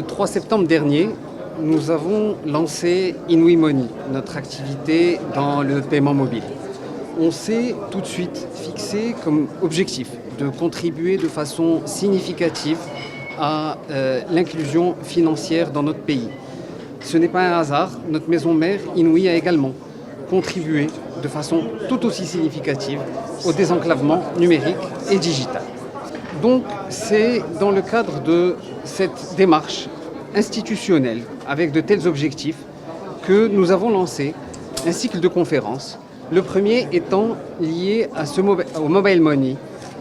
3 septembre dernier, nous avons lancé Inouï Money, notre activité dans le paiement mobile. On s'est tout de suite fixé comme objectif de contribuer de façon significative à l'inclusion financière dans notre pays. Ce n'est pas un hasard, notre maison mère, Inouï, a également contribué de façon tout aussi significative au désenclavement numérique et digital. Donc c'est dans le cadre de cette démarche institutionnelle avec de tels objectifs que nous avons lancé un cycle de conférences. Le premier étant lié au mobile money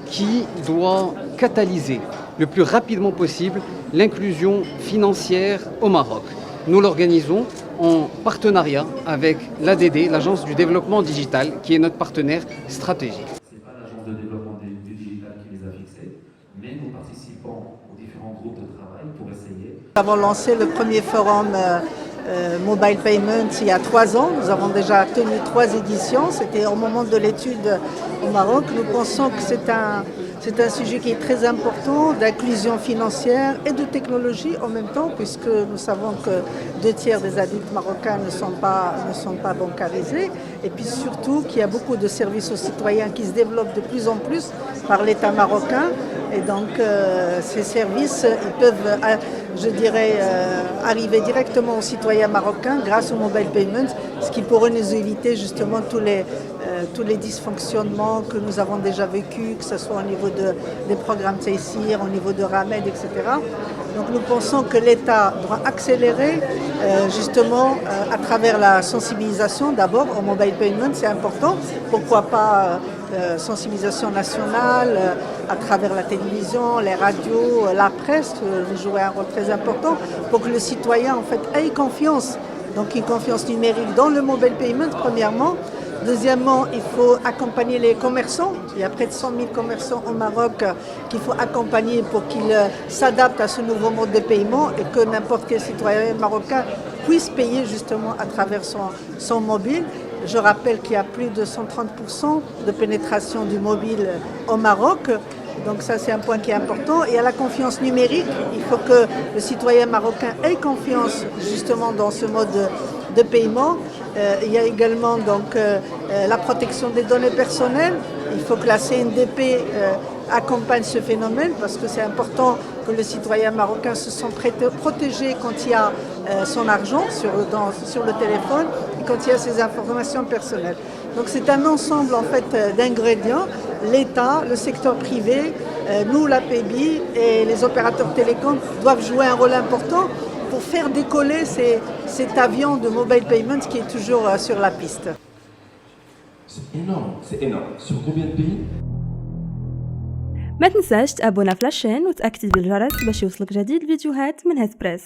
qui doit catalyser le plus rapidement possible l'inclusion financière au Maroc. Nous l'organisons en partenariat avec l'ADD, l'Agence du développement digital, qui est notre partenaire stratégique. Ce n'est pas l'Agence de développement du digital qui les a fixés, mais nous participons aux différents groupes de travail pour essayer. Nous avons lancé le premier forum Mobile Payment il y a 3 ans. Nous avons déjà tenu 3 éditions. C'était au moment de l'étude au Maroc. Nous pensons que c'est un sujet qui est très important d'inclusion financière et de technologie en même temps, puisque nous savons que 2/3 des adultes marocains ne sont pas bancarisés. Et puis surtout qu'il y a beaucoup de services aux citoyens qui se développent de plus en plus par l'État marocain. Et donc ces services ils peuvent, arriver directement aux citoyens marocains grâce au mobile payment, ce qui pourrait nous éviter justement tous les dysfonctionnements que nous avons déjà vécus, que ce soit au niveau des programmes Tayssir, au niveau de Ramed, etc. Donc nous pensons que l'État doit accélérer justement à travers la sensibilisation d'abord au mobile payment, c'est important. Pourquoi pas sensibilisation nationale à travers la télévision, les radios, la presse jouer un rôle très important pour que le citoyen en fait ait confiance. Donc une confiance numérique dans le mobile payment premièrement. Deuxièmement, il faut accompagner les commerçants. Il y a près de 100 000 commerçants au Maroc qu'il faut accompagner pour qu'ils s'adaptent à ce nouveau mode de paiement et que n'importe quel citoyen marocain puisse payer justement à travers son mobile. Je rappelle qu'il y a plus de 130% de pénétration du mobile au Maroc. Donc ça, c'est un point qui est important. Et à la confiance numérique, il faut que le citoyen marocain ait confiance justement dans ce mode de paiement. Il y a également donc, la protection des données personnelles. Il faut que la CNDP accompagne ce phénomène parce que c'est important que le citoyen marocain se sente protégé quand il y a son argent sur le téléphone et quand il y a ses informations personnelles. Donc c'est un ensemble en fait d'ingrédients. L'État, le secteur privé, nous, la PEBI et les opérateurs télécoms doivent jouer un rôle important pour faire décoller cet avion de mobile payment qui est toujours sur la piste. C'est énorme. Sur combien de pays? ما تنساش تابونا في لاشين وتأكد بالجرس باش يوصلك جديد الفيديوهات من هاد بريس.